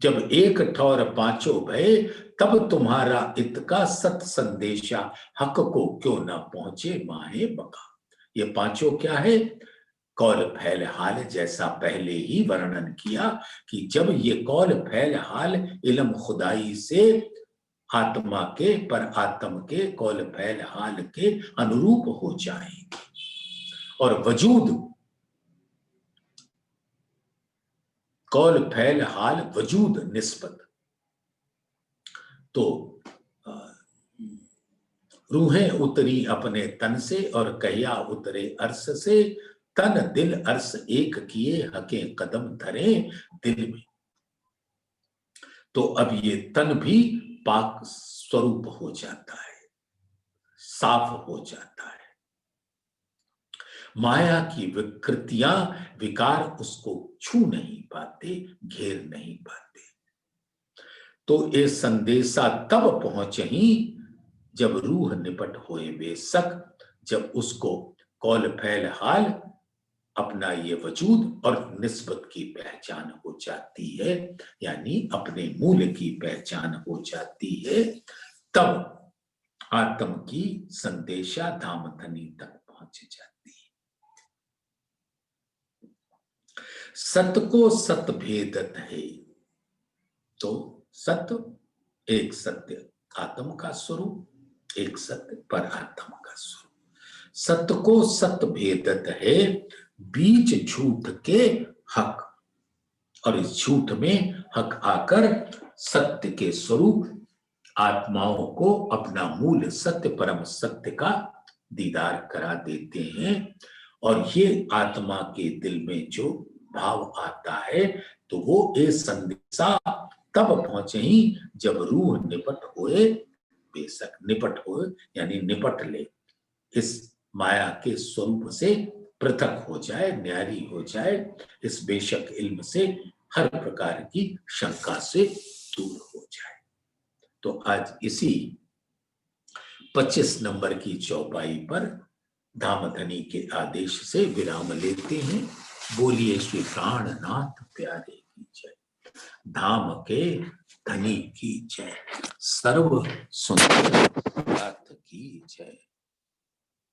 जब एक ठौर पांचों भय, तब तुम्हारा इत का सत संदेशा, हक को क्यों ना पहुंचे माहे बका। ये पांचों क्या है? कौल फैल हाल, जैसा पहले ही वर्णन किया कि जब ये कौल फैल हाल इल्म खुदाई से आत्मा के पर आत्म के कौल फैल हाल के अनुरूप हो जाएंगे, और वजूद कौल फैल हाल वजूद निस्बत, तो रूहें उतरी अपने तन से और कहिया उतरे अर्श से, तन दिल अर्श एक किए हके कदम धरे दिल में। तो अब ये तन भी पाक स्वरूप हो जाता है, साफ हो जाता है। माया की विकृतियां विकार उसको छू नहीं पाते, घेर नहीं पाते। तो ये संदेशा तब पहुंचे ही जब रूह निपट होए बेशक, जब उसको कौल फैल हाल अपना ये वजूद और निस्बत की पहचान हो जाती है, यानी अपने मूल की पहचान हो जाती है, तब आत्म की संदेशा धामधनी तक पहुंच जाती है। सत को सत भेदत है, तो सत्य एक सत्य आत्म का स्वरूप, एक सत्य पर आत्मा का स्वरूप। सत्य को सत्य भेदत है, बीच झूठ के हक, और इस झूठ में हक आकर सत्य के स्वरूप आत्माओं को अपना मूल सत्य परम सत्य का दीदार करा देते हैं। और ये आत्मा के दिल में जो भाव आता है, तो वो ये संदेशा तब पहुंचे ही जब रूह निपट होए बेशक, निपट होए यानी निपट ले, इस माया के स्वरूप से पृथक हो जाए, न्यारी हो जाए, इस बेशक इल्म से हर प्रकार की शंका से दूर हो जाए। तो आज इसी 25 नंबर की चौपाई पर धामधनी के आदेश से विराम लेते हैं। बोलिए श्री प्राणनाथ प्यारे की जय, धाम के धनी की जय, सर्व सुंदर की जय।